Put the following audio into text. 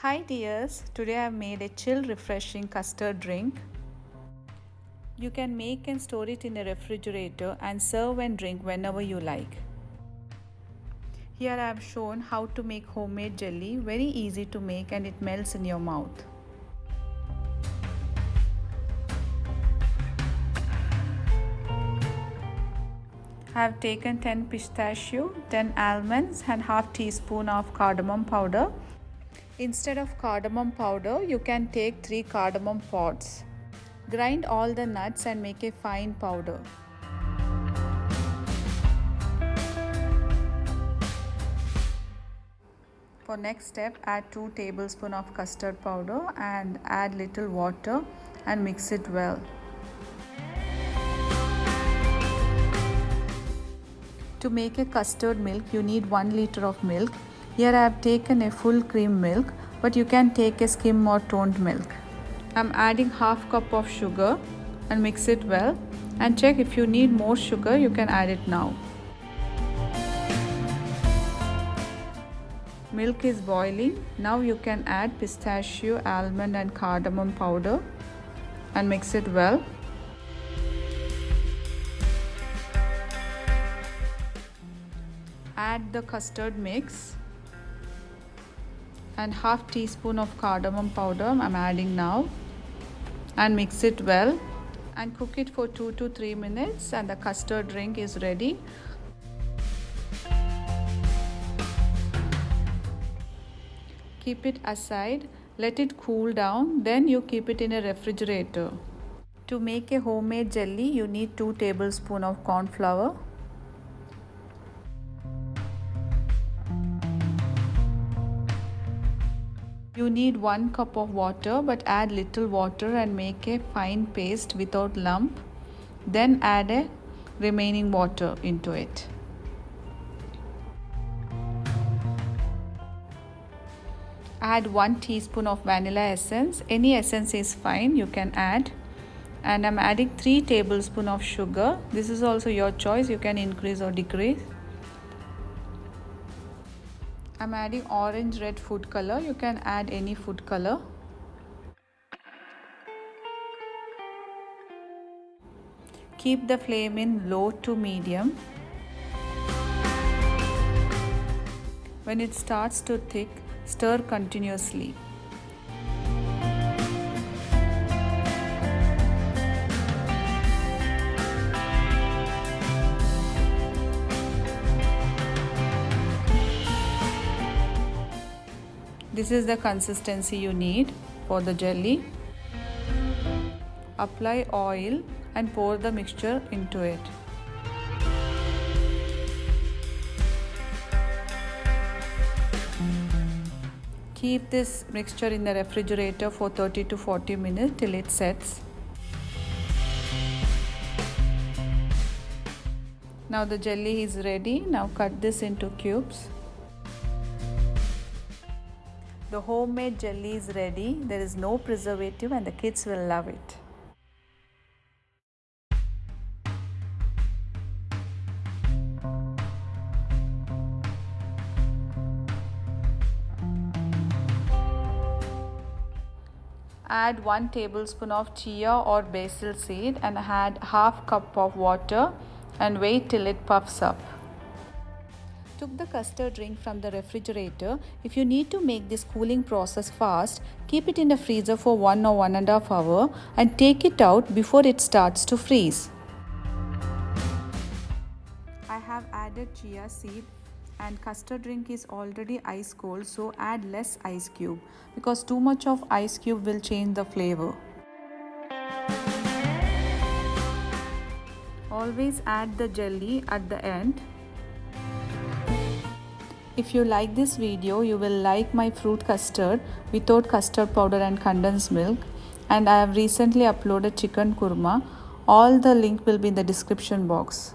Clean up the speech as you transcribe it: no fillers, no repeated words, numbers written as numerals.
Hi dears, today I have made a chill refreshing custard drink. You can make and store it in a refrigerator and serve and drink whenever you like. Here I have shown how to make homemade jelly, very easy to make and it melts in your mouth. I have taken 10 pistachio, 10 almonds and half teaspoon of cardamom powder. Instead of cardamom powder, you can take 3 cardamom pods. Grind all the nuts and make a fine powder. For next step, add 2 tablespoons of custard powder and add little water and mix it well. To make a custard milk, you need 1 liter of milk. Here I have taken a full cream milk, but you can take a skim or toned milk. I am adding half cup of sugar and mix it well and check if you need more sugar, you can add it now. Milk is boiling. Now you can add pistachio, almond and cardamom powder and mix it well. Add the custard mix and half teaspoon of cardamom powder I'm adding now and mix it well and cook it for 2 to 3 minutes and the custard drink is ready. Keep it aside, let it cool down, then you keep it in a refrigerator. To make a homemade jelly, you need 2 tablespoons of corn flour. You need 1 cup of water, but add little water and make a fine paste without lump. Then add a remaining water into it. Add 1 teaspoon of vanilla essence. Any essence is fine, you can add. And I'm adding 3 tablespoons of sugar. This is also your choice, you can increase or decrease. I'm adding orange red food color. You can add any food color. Keep the flame in low to medium. When it starts to thick, stir continuously. This is the consistency you need for the jelly. Apply oil and pour the mixture into it. Keep this mixture in the refrigerator for 30 to 40 minutes till it sets. Now the jelly is ready. Now cut this into cubes. The homemade jelly is ready. There is no preservative and the kids will love it. Add 1 tablespoon of chia or basil seed and add half cup of water and wait till it puffs up. Took the custard drink from the refrigerator. If you need to make this cooling process fast, keep it in the freezer for 1 or 1.5 hours and take it out before it starts to freeze. I have added chia seed and custard drink is already ice cold, so add less ice cube because too much of ice cube will change the flavor. Always add the jelly at the end. If you like this video, you will like my fruit custard without custard powder and condensed milk, and I have recently uploaded chicken kurma. All the link will be in the description box.